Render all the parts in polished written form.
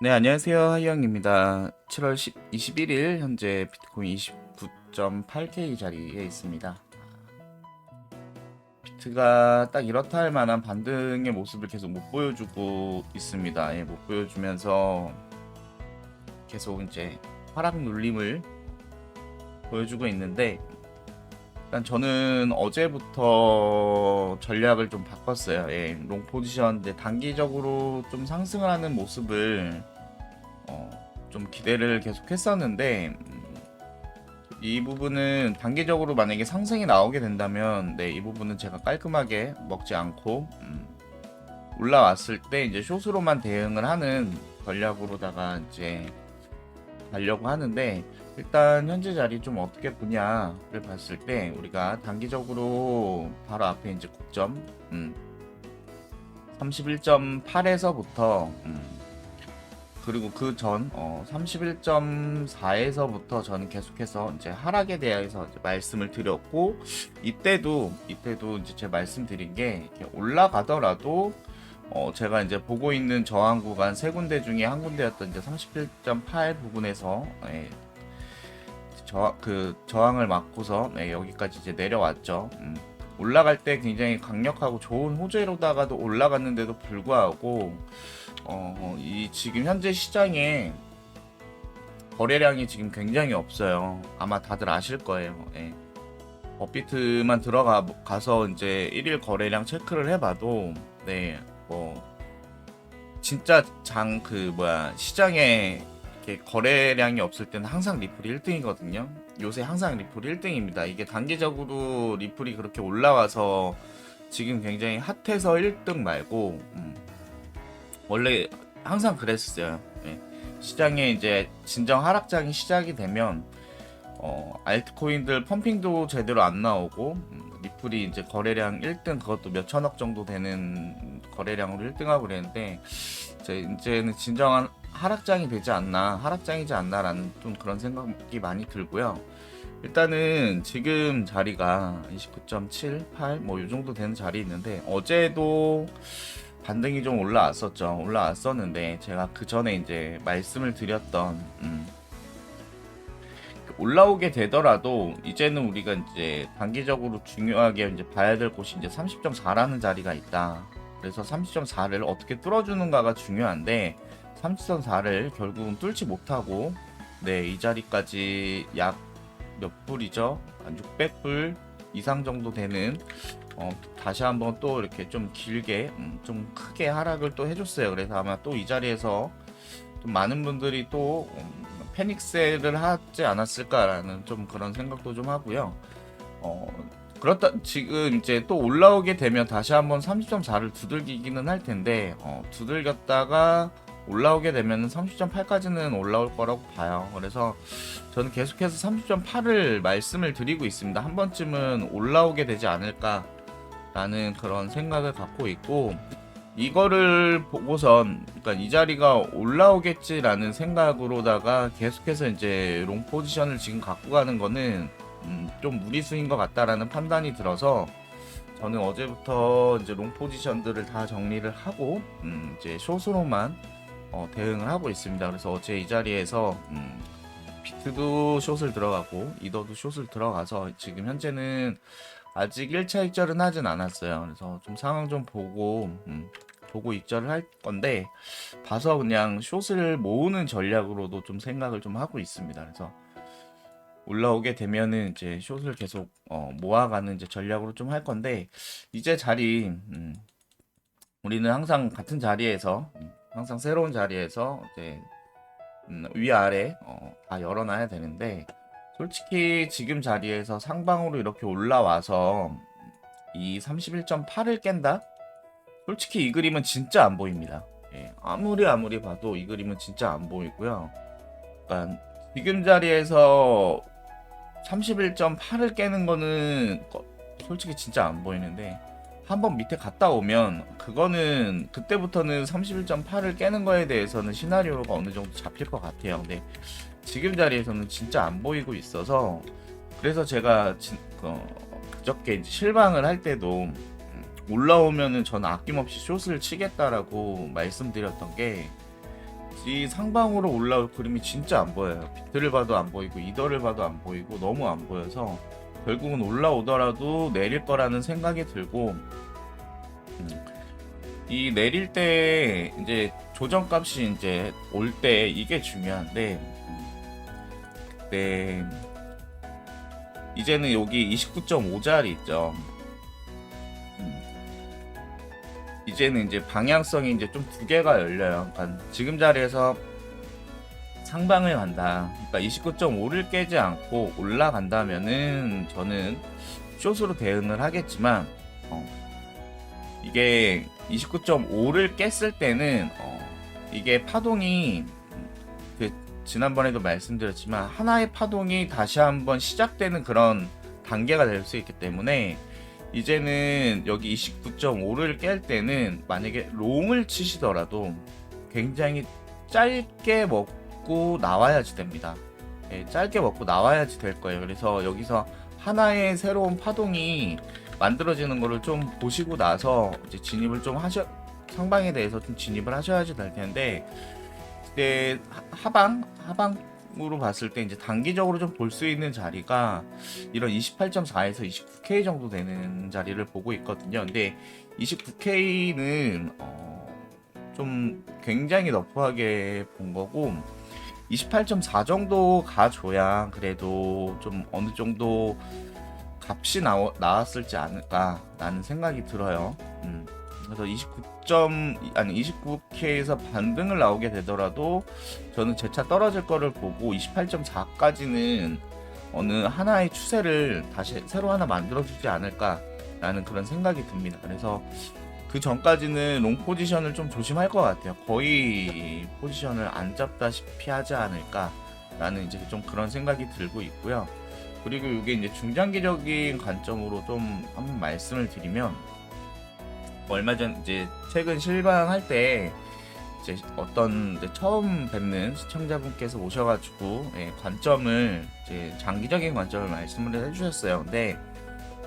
네, 안녕하세요. 하이영입니다. 7월 21일 현재 비트코인 29.8K 자리에 있습니다. 비트가 딱 이렇다 할 만한 반등의 모습을 계속 못 보여주고 있습니다. 못 보여주면서 계속 이제 하락 눌림을 보여주고 있는데, 일단 저는 어제부터 전략을 좀 바꿨어요. 롱 포지션 이제 단기적으로 좀 상승을 하는 모습을 좀 기대를 계속 했었는데, 이 부분은 단기적으로 만약에 상승이 나오게 된다면 이 부분은 제가 깔끔하게 먹지 않고 올라왔을 때 이제 숏으로만 대응을 하는 전략으로다가 이제 가려고 하는데, 일단 현재 자리 좀 어떻게 보냐를 봤을 때 우리가 단기적으로 바로 앞에 이제 고점 31.8에서부터 그리고 그 전 31.4에서부터 저는 계속해서 이제 하락에 대해서 이제 말씀을 드렸고, 이때도 이제 제가 말씀드린 게 이렇게 올라가더라도 제가 이제 보고 있는 저항 구간 세 군데 중에 한 군데였던 이제 31.8 부분에서 그 저항을 맞고서 여기까지 이제 내려왔죠. 올라갈 때 굉장히 강력하고 좋은 호재로다가도 올라갔는데도 불구하고 이 지금 현재 시장에 거래량이 지금 굉장히 없어요. 아마 다들 아실 거예요. 업비트만 들어가서 이제 1일 거래량 체크를 해봐도 뭐 진짜 시장에 이렇게 거래량이 없을 때는 항상 리플이 1등이거든요. 요새 항상 리플이 1등입니다. 이게 단기적으로 리플이 그렇게 올라와서 지금 굉장히 핫해서 1등 말고 원래 항상 그랬어요. 시장에 이제 진정 하락장이 시작이 되면 알트코인들 펌핑도 제대로 안 나오고 리플이 이제 거래량 1등, 그것도 몇 천억 정도 되는 거래량으로 1등하고 그랬는데, 이제는 진정한 하락장이 되지 않나, 하락장이지 않나라는 좀 그런 생각이 많이 들고요. 일단은 지금 자리가 29.7, 8 뭐 이 정도 되는 자리 있는데, 어제도 반등이 좀 올라왔었는데, 제가 그 전에 이제 말씀을 드렸던 올라오게 되더라도 이제는 우리가 이제 단기적으로 중요하게 이제 봐야 될 곳이 이제 30.4라는 자리가 있다. 그래서 30.4를 어떻게 뚫어주는가가 중요한데, 30.4를 결국은 뚫지 못하고 이 자리까지 약 몇 불이죠? 한 600불 이상 정도 되는 다시 한번 또 이렇게 좀 길게 좀 크게 하락을 또 해줬어요. 그래서 아마 또 이 자리에서 좀 많은 분들이 또 패닉셀을 하지 않았을까라는 좀 그런 생각도 좀 하고요. 그렇다 지금 이제 또 올라오게 되면 다시 한번 30.4를 두들기기는 할 텐데, 두들겼다가 올라오게 되면 30.8까지는 올라올 거라고 봐요. 그래서 저는 계속해서 30.8을 말씀을 드리고 있습니다. 한 번쯤은 올라오게 되지 않을까라는 그런 생각을 갖고 있고, 이거를 보고선 그러니까 이 자리가 올라오겠지라는 생각으로다가 계속해서 이제 롱 포지션을 지금 갖고 가는 거는 좀 무리수인 것 같다라는 판단이 들어서, 저는 어제부터 이제 롱 포지션들을 다 정리를 하고 이제 숏으로만 대응을 하고 있습니다. 그래서 어제 이 자리에서 비트도 숏을 들어가고 이더도 숏을 들어가서 지금 현재는 아직 1차 익절은 하진 않았어요. 그래서 좀 상황 좀 보고 익절을 할 건데, 봐서 그냥 숏을 모으는 전략으로도 좀 생각을 좀 하고 있습니다. 그래서 올라오게 되면은 이제 숏을 계속 모아가는 이제 전략으로 좀 할 건데, 이제 자리 우리는 항상 같은 자리에서 항상 새로운 자리에서 이제 위아래 다 열어놔야 되는데, 솔직히 지금 자리에서 상방으로 이렇게 올라와서 이 31.8을 깬다? 솔직히 이 그림은 진짜 안 보입니다. 아무리 봐도 이 그림은 진짜 안 보이고요. 그러니까 지금 자리에서 31.8을 깨는 거는 솔직히 진짜 안 보이는데, 한번 밑에 갔다 오면 그거는 그때부터는 31.8을 깨는 거에 대해서는 시나리오가 어느 정도 잡힐 것 같아요. 근데 지금 자리에서는 진짜 안 보이고 있어서, 그래서 제가 그저께 이제 실방을 할 때도 올라오면은 저는 아낌없이 숏을 치겠다라고 말씀드렸던 게, 이 상방으로 올라올 그림이 진짜 안 보여요. 비트를 봐도 안 보이고 이더를 봐도 안 보이고 너무 안 보여서 결국은 올라오더라도 내릴 거라는 생각이 들고, 이 내릴 때 이제 조정값이 이제 올 때 이게 중요한데, 네, 이제는 여기 29.5자리 있죠. 이제는 이제 방향성이 이제 좀 두 개가 열려요. 그러니까 지금 자리에서 상방을 간다. 그러니까 29.5를 깨지 않고 올라간다면은 저는 숏으로 대응을 하겠지만, 이게 29.5를 깼을 때는 이게 파동이 그 지난번에도 말씀드렸지만 하나의 파동이 다시 한번 시작되는 그런 단계가 될 수 있기 때문에, 이제는 여기 29.5를 깰 때는 만약에 롱을 치시더라도 굉장히 짧게 먹고 나와야지 됩니다. 예, 짧게 먹고 나와야지 될 거예요. 그래서 여기서 하나의 새로운 파동이 만들어지는 거를 좀 보시고 나서 이제 진입을 좀 상방에 대해서 좀 진입을 하셔야지 될 텐데, 이제 하방으로 봤을 때 이제 단기적으로 좀 볼 수 있는 자리가 이런 28.4에서 29K 정도 되는 자리를 보고 있거든요. 근데 29K는 좀 굉장히 너프하게 본 거고, 28.4 정도 가줘야 그래도 좀 어느 정도 값이 나왔을지 않을까라는 생각이 들어요. 그래서 29K에서 반등을 나오게 되더라도 저는 제 차 떨어질 거를 보고 28.4까지는 어느 하나의 추세를 다시 새로 하나 만들어주지 않을까라는 그런 생각이 듭니다. 그래서 그 전까지는 롱 포지션을 좀 조심할 것 같아요. 거의 포지션을 안 잡다시피 하지 않을까라는 이제 좀 그런 생각이 들고 있고요. 그리고 이게 이제 중장기적인 관점으로 좀 한번 말씀을 드리면, 얼마 전 이제 최근 실방할 때 이제 어떤 이제 처음 뵙는 시청자분께서 오셔가지고 관점을 이제 장기적인 관점을 말씀을 해주셨어요. 근데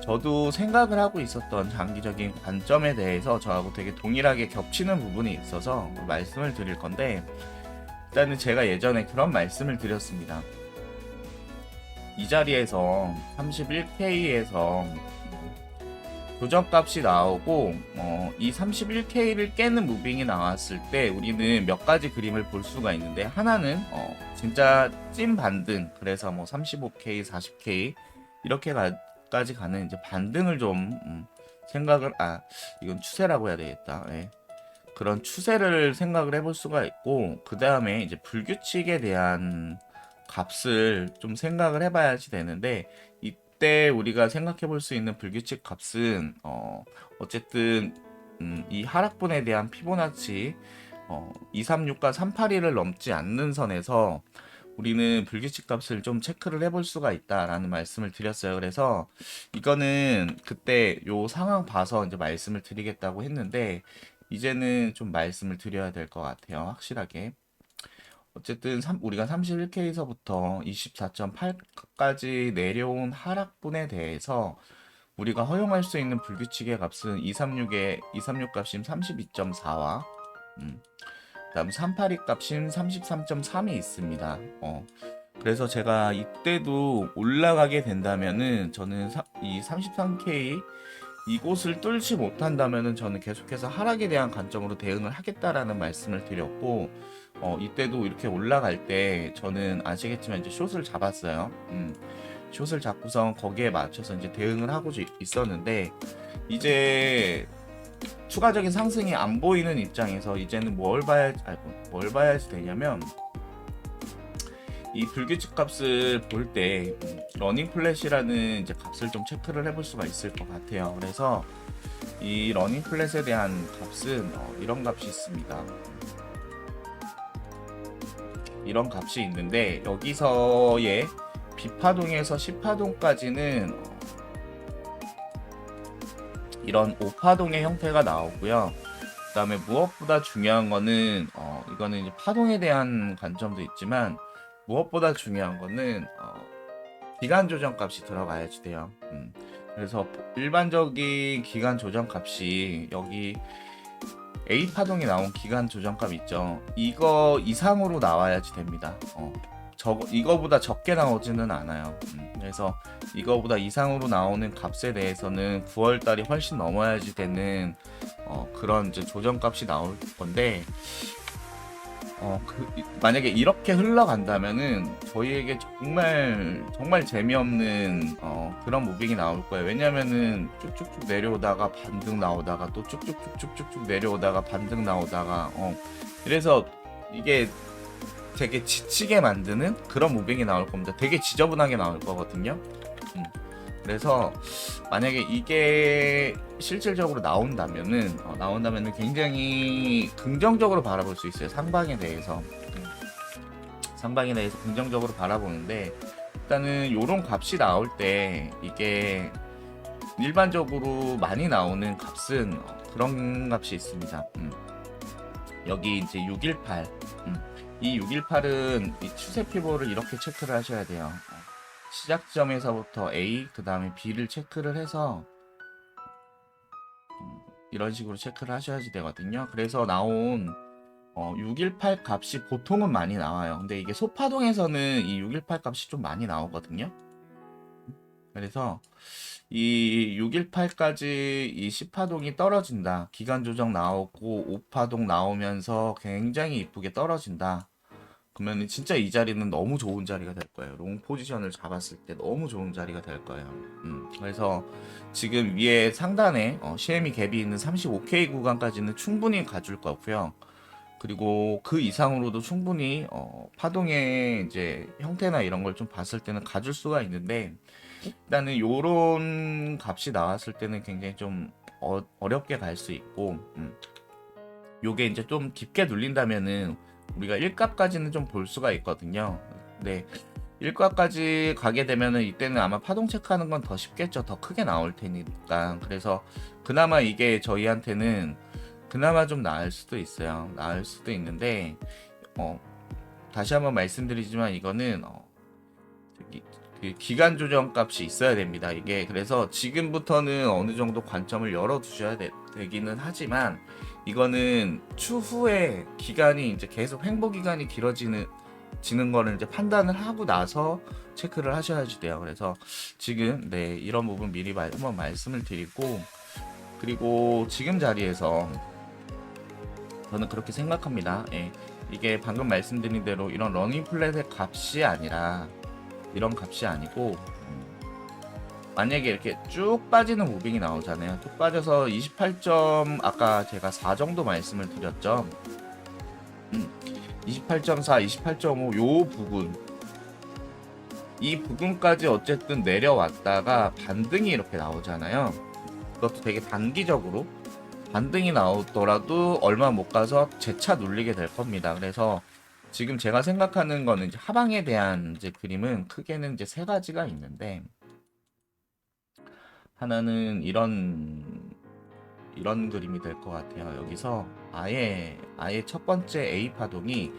저도 생각을 하고 있었던 장기적인 관점에 대해서 저하고 되게 동일하게 겹치는 부분이 있어서 말씀을 드릴 건데, 일단은 제가 예전에 그런 말씀을 드렸습니다. 이 자리에서 31K에서 조정값이 나오고 이 31K를 깨는 무빙이 나왔을 때 우리는 몇 가지 그림을 볼 수가 있는데, 하나는 진짜 찐 반등, 그래서 뭐 35K, 40K 이렇게까지 가는 이제 반등을 좀 생각을, 이건 추세라고 해야 되겠다. 예. 그런 추세를 생각을 해볼 수가 있고, 그 다음에 이제 불규칙에 대한 값을 좀 생각을 해봐야지 되는데, 이때 우리가 생각해 볼 수 있는 불규칙 값은 어쨌든 이 하락분에 대한 피보나치 236과 382를 넘지 않는 선에서 우리는 불규칙 값을 좀 체크를 해볼 수가 있다라는 말씀을 드렸어요. 그래서 이거는 그때 요 상황 봐서 이제 말씀을 드리겠다고 했는데, 이제는 좀 말씀을 드려야 될 것 같아요. 확실하게. 어쨌든 우리가 31K에서부터 24.8까지 내려온 하락분에 대해서 우리가 허용할 수 있는 불규칙의 값은 236 값인 32.4와 그다음 382 값인 33.3이 있습니다. 그래서 제가 이때도 올라가게 된다면은 저는 이 33K 이곳을 뚫지 못한다면은 저는 계속해서 하락에 대한 관점으로 대응을 하겠다라는 말씀을 드렸고, 이때도 이렇게 올라갈 때 저는 아시겠지만 이제 숏을 잡았어요. 숏을 잡고서 거기에 맞춰서 이제 대응을 하고 있었는데, 이제 추가적인 상승이 안 보이는 입장에서 이제는 뭘 봐야지 되냐면, 이 불규칙 값을 볼 때 러닝 플랫이라는 이제 값을 좀 체크를 해볼 수가 있을 것 같아요. 그래서 이 러닝 플랫에 대한 값은 이런 값이 있습니다. 이런 값이 있는데, 여기서의 B파동에서 C파동까지는 이런 5파동의 형태가 나오고요. 그 다음에 무엇보다 중요한 거는 이거는 이제 파동에 대한 관점도 있지만, 무엇보다 중요한 거는 기간 조정 값이 들어가야지 돼요. 그래서 일반적인 기간 조정 값이 여기에 A 파동이 나온 기간 조정값 있죠. 이거 이상으로 나와야지 됩니다. 이거보다 적게 나오지는 않아요. 그래서 이거보다 이상으로 나오는 값에 대해서는 9월 달이 훨씬 넘어야지 되는 그런 이제 조정값이 나올 건데, 만약에 이렇게 흘러간다면은 저희에게 정말 정말 재미없는 그런 무빙이 나올 거예요. 왜냐면은 쭉쭉쭉 내려오다가 반등 나오다가 또 쭉쭉쭉쭉쭉 내려오다가 반등 나오다가 그래서 이게 되게 지치게 만드는 그런 무빙이 나올 겁니다. 되게 지저분하게 나올 거거든요. 그래서 만약에 이게 실질적으로 나온다면은 굉장히 긍정적으로 바라볼 수 있어요. 상방에 대해서. 상방에 대해서 긍정적으로 바라보는데, 일단은 요런 값이 나올 때 이게 일반적으로 많이 나오는 값은 그런 값이 있습니다. 여기 이제 618. 이 618은 이 추세 피보를 이렇게 체크를 하셔야 돼요. 시작점에서부터 A, 그 다음에 B를 체크를 해서 이런 식으로 체크를 하셔야지 되거든요. 그래서 나온 618 값이 보통은 많이 나와요. 근데 이게 소파동에서는 이 618 값이 좀 많이 나오거든요. 그래서 이 618까지 이 10파동이 떨어진다. 기간 조정 나오고 5파동 나오면서 굉장히 이쁘게 떨어진다. 그러면 진짜 이 자리는 너무 좋은 자리가 될 거예요. 롱 포지션을 잡았을 때 너무 좋은 자리가 될 거예요. 그래서 지금 위에 상단에 CME 갭이 있는 35K 구간까지는 충분히 가줄 거고요. 그리고 그 이상으로도 충분히 파동의 이제 형태나 이런 걸 좀 봤을 때는 가줄 수가 있는데, 일단은 요런 값이 나왔을 때는 굉장히 좀 어렵게 갈 수 있고, 요게 이제 좀 깊게 눌린다면은 우리가 1값까지는 좀 볼 수가 있거든요. 근데 1값까지 가게 되면은 이때는 아마 파동 체크하는 건 더 쉽겠죠. 더 크게 나올 테니까. 그래서 그나마 이게 저희한테는 그나마 좀 나을 수도 있어요. 나을 수도 있는데, 다시 한번 말씀드리지만 이거는 그 기간 조정 값이 있어야 됩니다. 이게 그래서 지금부터는 어느 정도 관점을 열어 두셔야 되기는 하지만, 이거는 추후에 기간이 이제 계속 횡보 기간이 지는 거를 이제 판단을 하고 나서 체크를 하셔야지 돼요. 그래서 지금 이런 부분 미리 한번 말씀을 드리고, 그리고 지금 자리에서 저는 그렇게 생각합니다. 예. 이게 방금 말씀드린 대로 이런 러닝 플랫의 값이 아니라, 이런 값이 아니고, 만약에 이렇게 쭉 빠지는 무빙이 나오잖아요. 쭉 빠져서 28점, 아까 제가 4 정도 말씀을 드렸죠. 28.4, 28.5 요 부분, 이 부분까지 어쨌든 내려왔다가 반등이 이렇게 나오잖아요. 그것도 되게 단기적으로 반등이 나오더라도 얼마 못 가서 재차 눌리게 될 겁니다. 그래서 지금 제가 생각하는 거는 이제 하방에 대한 이제 그림은 크게는 이제 세 가지가 있는데, 하나는 이런 그림이 될 것 같아요. 여기서 아예 첫 번째 A 파동이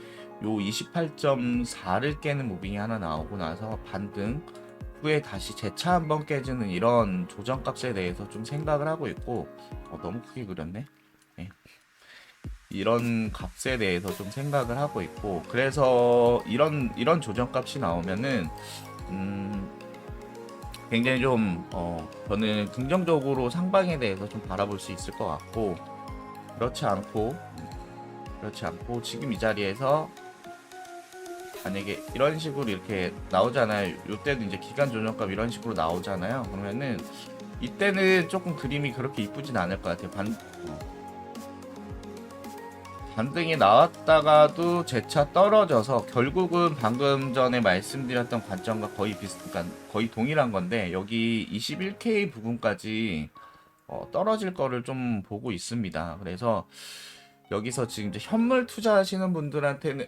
요 28.4를 깨는 무빙이 하나 나오고 나서 반등 후에 다시 재차 한번 깨지는 이런 조정값에 대해서 좀 생각을 하고 있고, 너무 크게 그렸네. 네. 이런 값에 대해서 좀 생각을 하고 있고, 그래서 이런 조정값이 나오면은 굉장히 좀 저는 긍정적으로 상방에 대해서 좀 바라볼 수 있을 것 같고, 그렇지 않고 지금 이 자리에서 만약에 이런 식으로 이렇게 나오잖아요. 요때도 이제 기간 조정값 이런 식으로 나오잖아요. 그러면은 이때는 조금 그림이 그렇게 이쁘진 않을 것 같아요. 반등이 나왔다가도 재차 떨어져서 결국은 방금 전에 말씀드렸던 관점과 그러니까 거의 동일한 건데, 여기 21K 부분까지 떨어질 거를 좀 보고 있습니다. 그래서 여기서 지금 이제 현물 투자하시는 분들한테는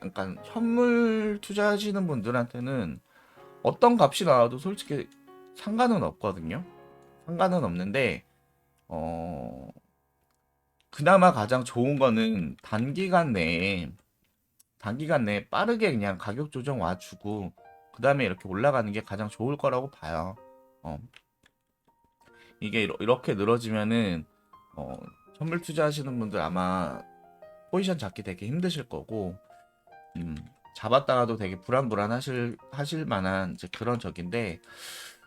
어떤 값이 나와도 솔직히 상관은 없거든요. 상관은 없는데, 그나마 가장 좋은 거는 단기간 내에 빠르게 그냥 가격 조정 와주고 그 다음에 이렇게 올라가는 게 가장 좋을 거라고 봐요. 이게 이렇게 늘어지면은 선물 투자하시는 분들 아마 포지션 잡기 되게 힘드실 거고, 잡았다가도 되게 하실 만한 이제 그런 적인데,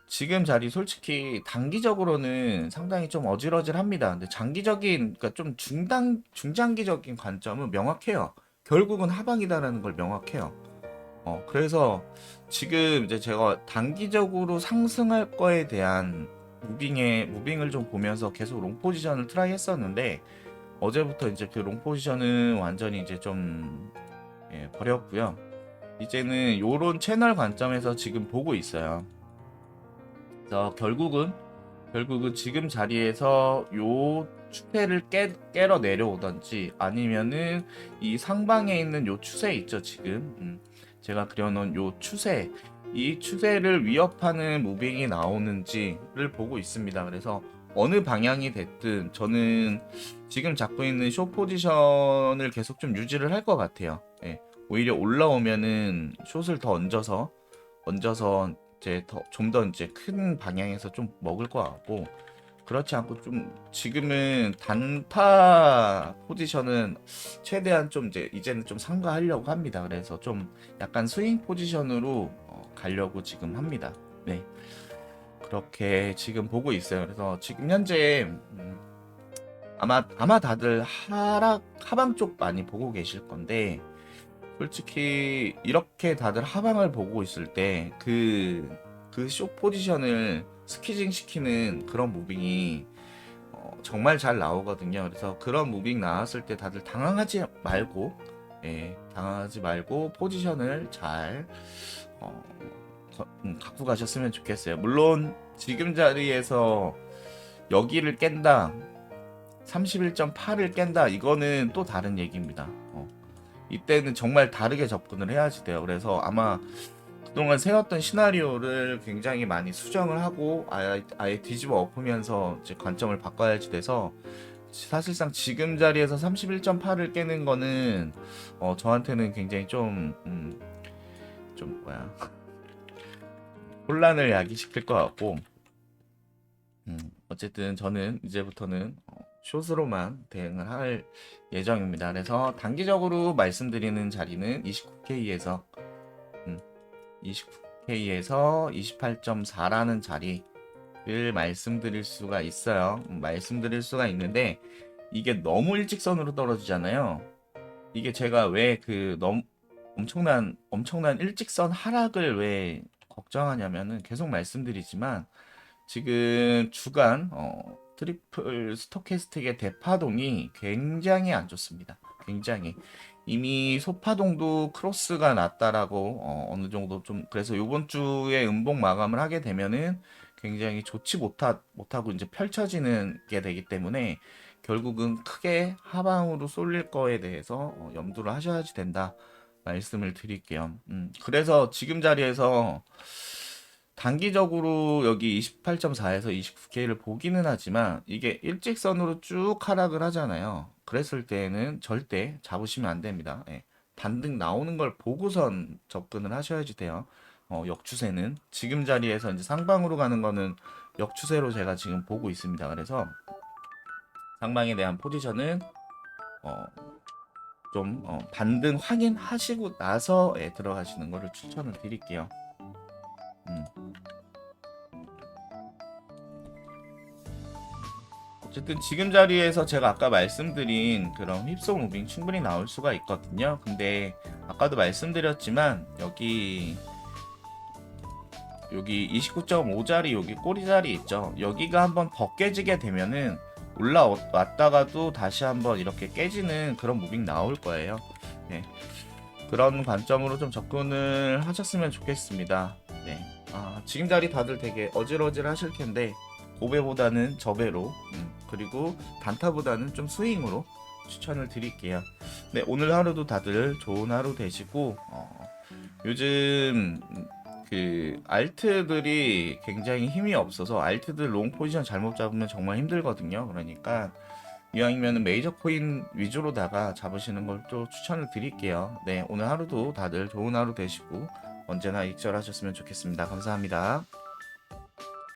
지금 자리 솔직히 단기적으로는 상당히 좀 어질어질합니다. 근데 장기적인, 그러니까 좀 중장기적인 관점은 명확해요. 결국은 하방이다라는 걸 명확해요. 그래서 지금 이제 제가 단기적으로 상승할 거에 대한 무빙을 좀 보면서 계속 롱 포지션을 트라이 했었는데, 어제부터 이제 그 롱 포지션은 완전히 이제 좀 버렸고요. 이제는 요런 채널 관점에서 지금 보고 있어요. 그래서 결국은 지금 자리에서 요 추세를 깨러 내려오던지, 아니면은 이 상방에 있는 요 추세 있죠 지금, 제가 그려놓은 요 추세, 이 추세를 위협하는 무빙이 나오는지를 보고 있습니다. 그래서 어느 방향이 됐든 저는 지금 잡고 있는 숏 포지션을 계속 좀 유지를 할 것 같아요. 예. 오히려 올라오면은 숏을 더 얹어서 이제 좀 더 이제 큰 방향에서 좀 먹을 것 같고, 그렇지 않고 좀 지금은 단타 포지션은 최대한 좀 이제는 좀 상가하려고 합니다. 그래서 좀 약간 스윙 포지션으로 가려고 지금 합니다. 네, 그렇게 지금 보고 있어요. 그래서 지금 현재 아마 다들 하방 쪽 많이 보고 계실 건데, 솔직히 이렇게 다들 하방을 보고 있을 때 그 숏 포지션을 스키징 시키는 그런 무빙이 정말 잘 나오거든요. 그래서 그런 무빙 나왔을 때 다들 당황하지 말고 포지션을 잘 갖고 가셨으면 좋겠어요. 물론 지금 자리에서 여기를 깬다, 31.8을 깬다, 이거는 또 다른 얘기입니다. 이때는 정말 다르게 접근을 해야지 돼요. 그래서 아마 그동안 세웠던 시나리오를 굉장히 많이 수정을 하고 아예 뒤집어 엎으면서 이제 관점을 바꿔야지 돼서, 사실상 지금 자리에서 31.8을 깨는 거는 저한테는 굉장히 좀 뭐야 혼란을 야기시킬 것 같고, 어쨌든 저는 이제부터는 숏으로만 대응을 할 예정입니다. 그래서 단기적으로 말씀드리는 자리는 29K에서 29K에서 28.4라는 자리를 말씀드릴 수가 있어요. 말씀드릴 수가 있는데, 이게 너무 일직선으로 떨어지잖아요. 이게 제가 왜 너무 엄청난 일직선 하락을 왜 걱정하냐면은, 계속 말씀드리지만 지금 주간 트리플 스토캐스틱의 대파동이 굉장히 안 좋습니다. 굉장히 이미 소파동도 크로스가 났다라고 어느 정도 좀, 그래서 이번 주에 음봉 마감을 하게 되면은 굉장히 좋지 못하고 이제 펼쳐지는 게 되기 때문에, 결국은 크게 하방으로 쏠릴 거에 대해서 염두를 하셔야지 된다 말씀을 드릴게요. 그래서 지금 자리에서 단기적으로 여기 28.4에서 29K를 보기는 하지만, 이게 일직선으로 쭉 하락을 하잖아요. 그랬을 때는 절대 잡으시면 안 됩니다. 예. 반등 나오는 걸 보고선 접근을 하셔야지 돼요. 역추세는 지금 자리에서 이제 상방으로 가는 거는 역추세로 제가 지금 보고 있습니다. 그래서 상방에 대한 포지션은 어, 좀 반등 확인하시고 나서 들어가시는 거를 추천을 드릴게요. 음. 어쨌든 지금 자리에서 제가 아까 말씀드린 그런 휩쓸 무빙 충분히 나올 수가 있거든요. 근데 아까도 말씀드렸지만 여기 29.5자리, 여기 꼬리 자리 있죠. 여기가 한번 더 깨지게 되면은 올라왔다가도 다시 한번 이렇게 깨지는 그런 무빙 나올 거예요. 네. 그런 관점으로 좀 접근을 하셨으면 좋겠습니다. 네. 지금 자리 다들 되게 어질어질 하실 텐데, 고배보다는 저배로, 그리고 단타보다는 좀 스윙으로 추천을 드릴게요. 네, 오늘 하루도 다들 좋은 하루 되시고, 요즘 그 알트들이 굉장히 힘이 없어서, 알트들 롱 포지션 잘못 잡으면 정말 힘들거든요. 그러니까 이왕이면 메이저 코인 위주로다가 잡으시는 걸 또 추천을 드릴게요. 네, 오늘 하루도 다들 좋은 하루 되시고 언제나 익절하셨으면 좋겠습니다. 감사합니다.